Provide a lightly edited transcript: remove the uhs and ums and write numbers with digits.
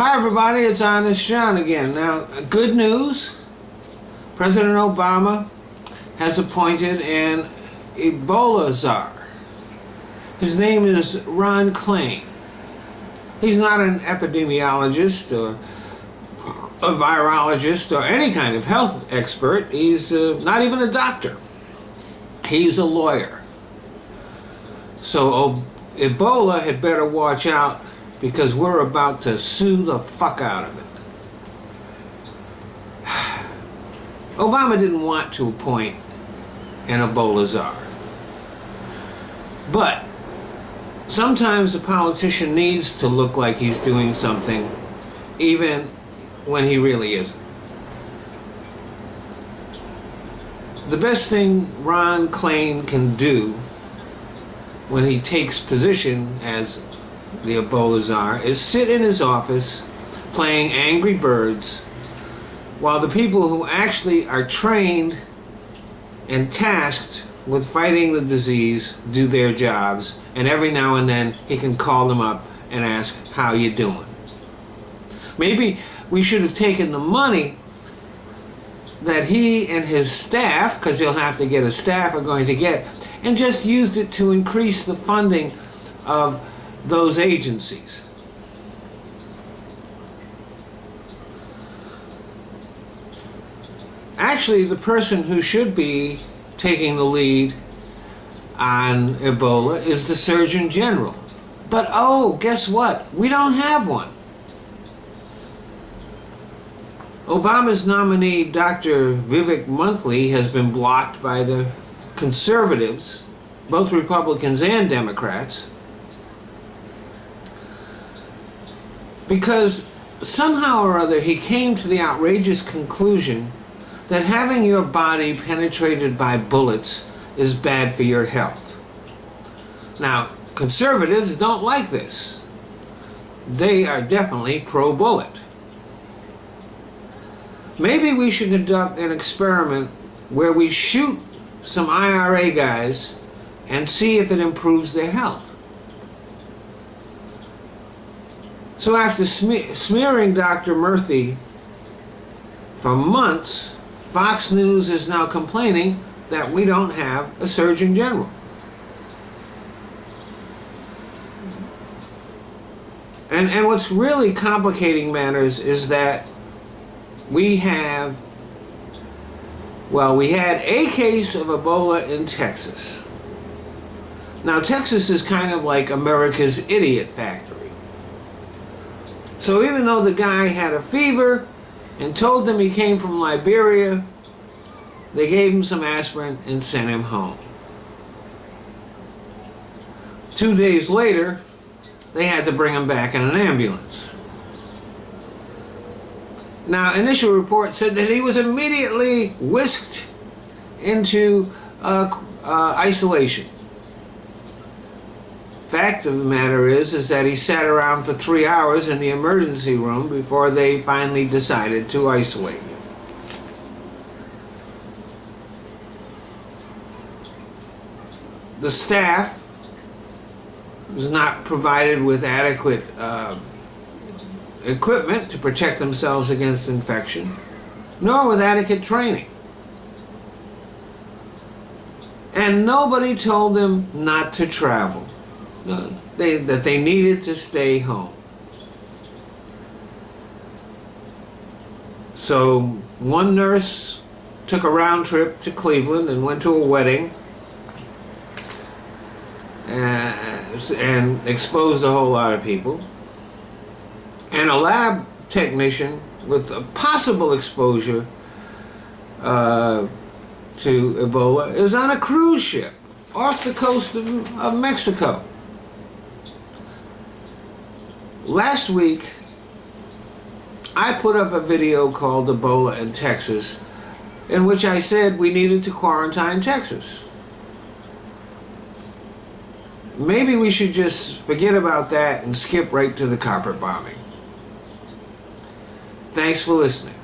Hi everybody, it's Honest John again. Now, good news. President Obama has appointed an Ebola czar. His name is Ron Klain. He's not an epidemiologist or a virologist or any kind of health expert. He's not even a doctor. He's a lawyer. So Ebola had better watch out, because we're about to sue the fuck out of it. Obama didn't want to appoint an Ebola czar. But sometimes a politician needs to look like he's doing something, even when he really isn't. The best thing Ron Klain can do when he takes position as the Ebola czar is sit in his office playing Angry Birds while the people who actually are trained and tasked with fighting the disease do their jobs, and every now and then he can call them up and ask, how you doing? Maybe we should have taken the money that he and his staff, because he'll have to get a staff, are going to get, and just used it to increase the funding of those agencies. Actually, the person who should be taking the lead on Ebola is the Surgeon General. But oh, guess what? We don't have one. Obama's nominee, Dr. Vivek Monthly, has been blocked by the conservatives, both Republicans and Democrats, because somehow or other he came to the outrageous conclusion that having your body penetrated by bullets is bad for your health. Now, conservatives don't like this. They are definitely pro-bullet. Maybe we should conduct an experiment where we shoot some IRA guys and see if it improves their health. So after smearing Dr. Murthy for months, Fox News is now complaining that we don't have a Surgeon General. And what's really complicating matters is that we had a case of Ebola in Texas. Now, Texas is kind of like America's idiot factory. So even though the guy had a fever and told them he came from Liberia, they gave him some aspirin and sent him home. 2 days later, they had to bring him back in an ambulance. Now, initial reports said that he was immediately whisked into isolation. Fact of the matter is that he sat around for 3 hours in the emergency room before they finally decided to isolate him. The staff was not provided with adequate equipment to protect themselves against infection, nor with adequate training. And nobody told them not to travel. That they needed to stay home. So one nurse took a round trip to Cleveland and went to a wedding and exposed a whole lot of people. And a lab technician with a possible exposure to Ebola is on a cruise ship off the coast of Mexico. Last week, I put up a video called Ebola in Texas, in which I said we needed to quarantine Texas. Maybe we should just forget about that and skip right to the carpet bombing. Thanks for listening.